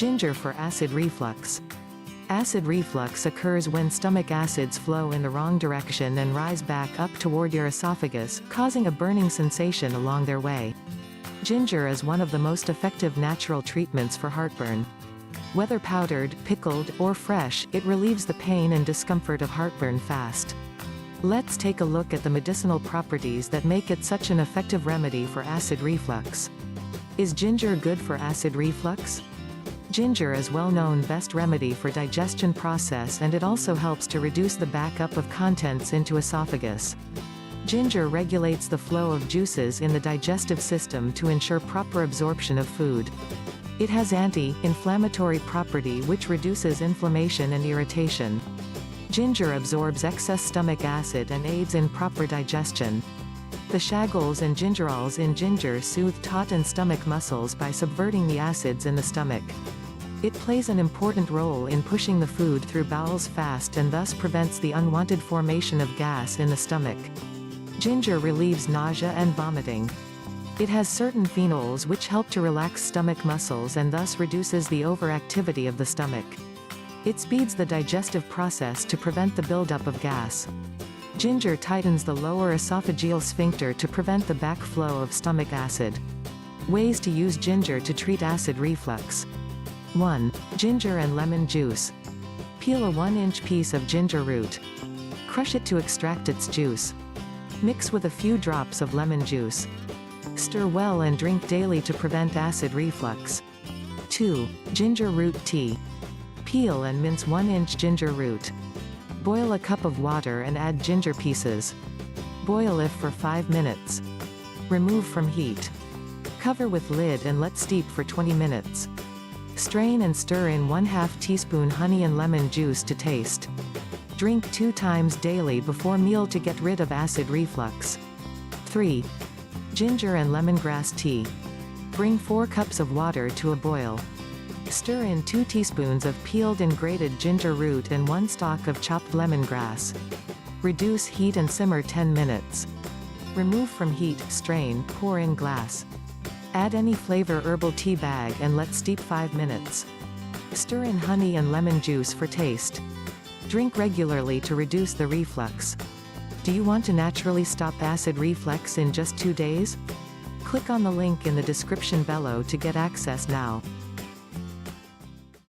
Ginger for acid reflux. Acid reflux occurs when stomach acids flow in the wrong direction and rise back up toward your esophagus, causing a burning sensation along their way. Ginger is one of the most effective natural treatments for heartburn. Whether powdered, pickled, or fresh, it relieves the pain and discomfort of heartburn fast. Let's take a look at the medicinal properties that make it such an effective remedy for acid reflux. Is ginger good for acid reflux? Ginger is well-known best remedy for digestion process, and it also helps to reduce the backup of contents into esophagus. Ginger regulates the flow of juices in the digestive system to ensure proper absorption of food. It has anti-inflammatory property which reduces inflammation and irritation. Ginger absorbs excess stomach acid and aids in proper digestion. The shaggles and gingerols in ginger soothe taut and stomach muscles by subverting the acids in the stomach. It plays an important role in pushing the food through bowels fast and thus prevents the unwanted formation of gas in the stomach. Ginger relieves nausea and vomiting. It has certain phenols which help to relax stomach muscles and thus reduces the overactivity of the stomach. It speeds the digestive process to prevent the buildup of gas. Ginger tightens the lower esophageal sphincter to prevent the backflow of stomach acid. Ways to use ginger to treat acid reflux. 1. Ginger and lemon juice. Peel a 1-inch piece of ginger root. Crush it to extract its juice. Mix with a few drops of lemon juice. Stir well and drink daily to prevent acid reflux. 2. Ginger root tea. Peel and mince 1-inch ginger root. Boil a cup of water and add ginger pieces. Boil it for 5 minutes. Remove from heat. Cover with lid and let steep for 20 minutes. Strain and stir in 1/2 teaspoon honey and lemon juice to taste. Drink 2 times daily before meal to get rid of acid reflux. 3. Ginger and lemongrass tea. Bring 4 cups of water to a boil. Stir in 2 teaspoons of peeled and grated ginger root and 1 stalk of chopped lemongrass. Reduce heat and simmer 10 minutes. Remove from heat, strain, pour in glass. Add any flavor herbal tea bag and let steep 5 minutes. Stir in honey and lemon juice for taste. Drink regularly to reduce the reflux. Do you want to naturally stop acid reflux in just 2 days? Click on the link in the description below to get access now.